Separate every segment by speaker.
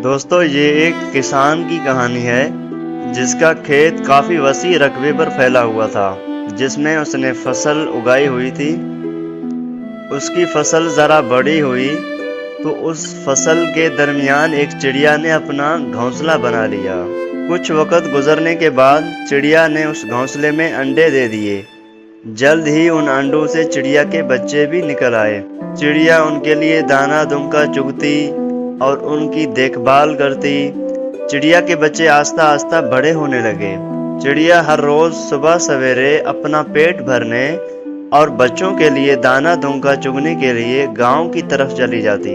Speaker 1: दोस्तों ये एक किसान की कहानी है जिसका खेत काफ़ी वसी रकबे पर फैला हुआ था, जिसमें उसने फसल उगाई हुई थी। उसकी फसल ज़रा बड़ी हुई तो उस फसल के दरमियान एक चिड़िया ने अपना घोंसला बना लिया। कुछ वक़्त गुजरने के बाद चिड़िया ने उस घोंसले में अंडे दे दिए। जल्द ही उन अंडों से चिड़िया के बच्चे भी निकल आए। चिड़िया उनके लिए दाना दुमका चुगती और उनकी देखभाल करती। चिड़िया के बच्चे आस्ता आस्ता बड़े होने लगे। चिड़िया हर रोज सुबह सवेरे अपना पेट भरने और बच्चों के लिए दाना दुमका चुगने के लिए गांव की तरफ चली जाती।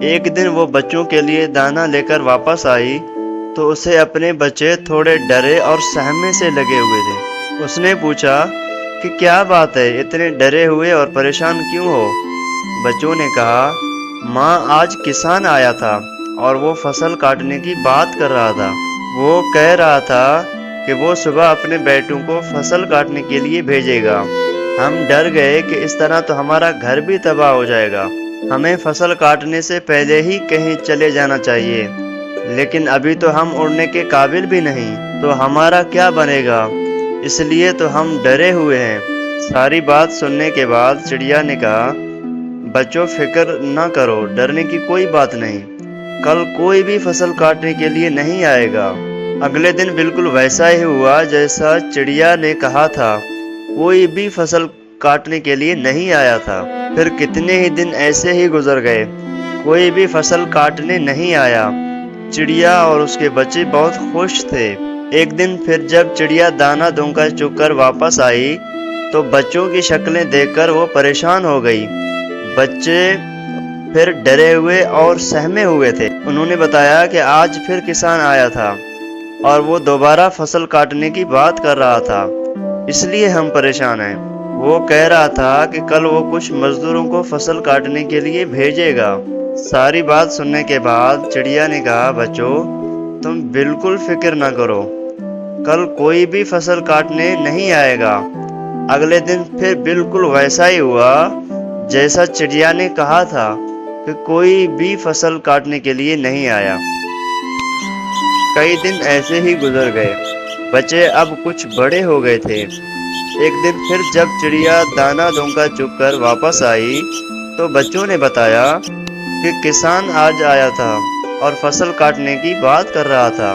Speaker 1: एक दिन वो बच्चों के लिए दाना लेकर वापस आई तो उसे अपने बच्चे थोड़े डरे और सहमे से लगे हुए थे। उसने पूछा कि क्या बात है, इतने डरे हुए और परेशान क्यों हो? बच्चों ने कहा, माँ आज किसान आया था और वो फसल काटने की बात कर रहा था। वो कह रहा था कि वो सुबह अपने बेटों को फसल काटने के लिए भेजेगा। हम डर गए कि इस तरह तो हमारा घर भी तबाह हो जाएगा। हमें फसल काटने से पहले ही कहीं चले जाना चाहिए, लेकिन अभी तो हम उड़ने के काबिल भी नहीं, तो हमारा क्या बनेगा? इसलिए तो हम डरे हुए हैं। सारी बात सुनने के बाद चिड़िया ने कहा, बच्चों फिक्र न करो, डरने की कोई बात नहीं। कल कोई भी फसल काटने के लिए नहीं आएगा। अगले दिन बिल्कुल वैसा ही हुआ जैसा चिड़िया ने कहा था। कोई भी फसल काटने के लिए नहीं आया था। फिर कितने ही दिन ऐसे ही गुजर गए, कोई भी फसल काटने नहीं आया। चिड़िया और उसके बच्चे बहुत खुश थे। एक दिन फिर जब चिड़िया दाना दुमका चुगकर वापस आई तो बच्चों की शक्लें देखकर वो परेशान हो गई। बच्चे फिर डरे हुए और सहमे हुए थे। उन्होंने बताया कि आज फिर किसान आया था और वो दोबारा फसल काटने की बात कर रहा था, इसलिए हम परेशान हैं। वो कह रहा था कि कल वो कुछ मजदूरों को फसल काटने के लिए भेजेगा। सारी बात सुनने के बाद चिड़िया ने कहा, बच्चों तुम बिल्कुल फिक्र ना करो, कल कोई भी फसल काटने नहीं आएगा। अगले दिन फिर बिल्कुल वैसा ही हुआ जैसा चिड़िया ने कहा था कि कोई भी फसल काटने के लिए नहीं आया। कई दिन ऐसे ही गुजर गए। बच्चे अब कुछ बड़े हो गए थे। एक दिन फिर जब चिड़िया दाना दुमका चुगकर वापस आई तो बच्चों ने बताया कि किसान आज आया था और फसल काटने की बात कर रहा था,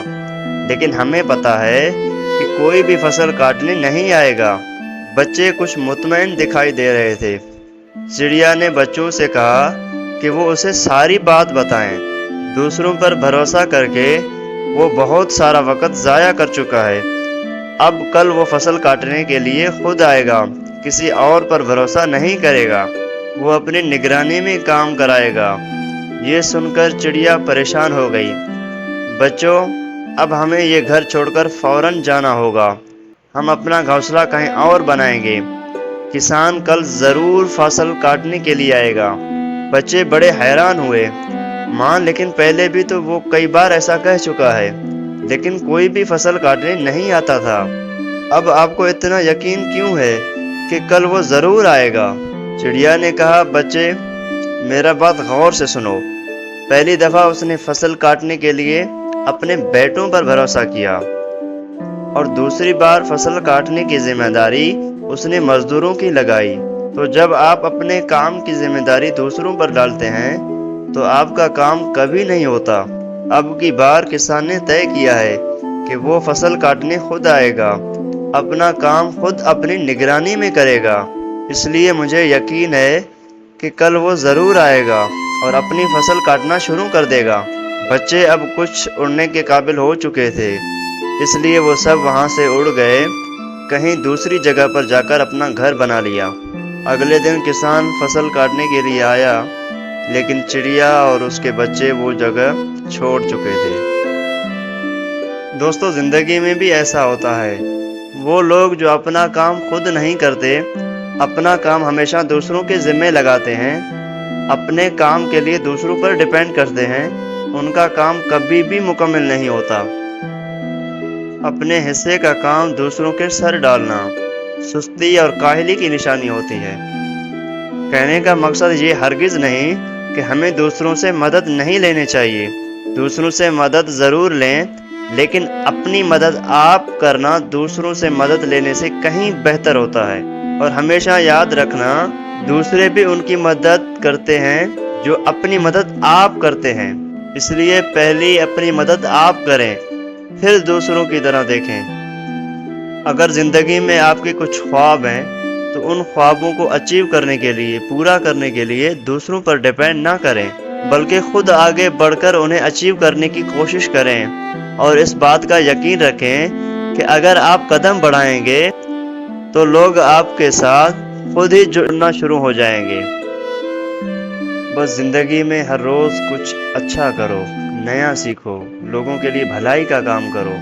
Speaker 1: लेकिन हमें पता है कि कोई भी फसल काटने नहीं आएगा। बच्चे कुछ मुतमईन दिखाई दे रहे थे। चिड़िया ने बच्चों से कहा कि वो उसे सारी बात बताएं। दूसरों पर भरोसा करके वो बहुत सारा वक्त ज़ाया कर चुका है। अब कल वो फसल काटने के लिए खुद आएगा, किसी और पर भरोसा नहीं करेगा। वो अपनी निगरानी में काम कराएगा। ये सुनकर चिड़िया परेशान हो गई। बच्चों अब हमें ये घर छोड़कर फौरन जाना होगा। हम अपना घोंसला कहीं और बनाएंगे। किसान कल ज़रूर फसल काटने के लिए आएगा। बच्चे बड़े हैरान हुए। माँ लेकिन पहले भी तो वो कई बार ऐसा कह चुका है, लेकिन कोई भी फसल काटने नहीं आता था। अब आपको इतना यकीन क्यों है कि कल वो ज़रूर आएगा? चिड़िया ने कहा, बच्चे मेरा बात गौर से सुनो। पहली दफ़ा उसने फसल काटने के लिए अपने बेटों पर भरोसा किया और दूसरी बार फसल काटने की जिम्मेदारी उसने मजदूरों की लगाई। तो जब आप अपने काम की जिम्मेदारी दूसरों पर डालते हैं तो आपका काम कभी नहीं होता। अब की बार किसान ने तय किया है कि वो फसल काटने खुद आएगा, अपना काम खुद अपनी निगरानी में करेगा। इसलिए मुझे यकीन है कि कल वो ज़रूर आएगा और अपनी फसल काटना शुरू कर देगा। बच्चे अब कुछ उड़ने के काबिल हो चुके थे, इसलिए वो सब वहाँ से उड़ गए, कहीं दूसरी जगह पर जाकर अपना घर बना लिया। अगले दिन किसान फसल काटने के लिए आया, लेकिन चिड़िया और उसके बच्चे वो जगह छोड़ चुके थे। दोस्तों ज़िंदगी में भी ऐसा होता है। वो लोग जो अपना काम खुद नहीं करते, अपना काम हमेशा दूसरों के ज़िम्मे लगाते हैं, अपने काम के लिए दूसरों पर डिपेंड करते हैं, उनका काम कभी भी मुकम्मल नहीं होता। अपने हिस्से का काम दूसरों के सर डालना सुस्ती और काहली की निशानी होती है। कहने का मकसद ये हरगिज़ नहीं कि हमें दूसरों से मदद नहीं लेनी चाहिए, दूसरों से मदद ज़रूर लें, लेकिन अपनी मदद आप करना दूसरों से मदद लेने से कहीं बेहतर होता है। और हमेशा याद रखना, दूसरे भी उनकी मदद करते हैं जो अपनी मदद आप करते हैं। इसलिए पहले अपनी मदद आप करें, फिर दूसरों की तरह देखें। अगर ज़िंदगी में आपके कुछ ख्वाब हैं, तो उन ख्वाबों को अचीव करने के लिए, पूरा करने के लिए दूसरों पर डिपेंड ना करें, बल्कि खुद आगे बढ़कर उन्हें अचीव करने की कोशिश करें। और इस बात का यकीन रखें कि अगर आप कदम बढ़ाएंगे तो लोग आपके साथ खुद ही जुड़ना शुरू हो जाएंगे। बस ज़िंदगी में हर रोज़ कुछ अच्छा करो, नया सीखो, लोगों के लिए भलाई का काम करो।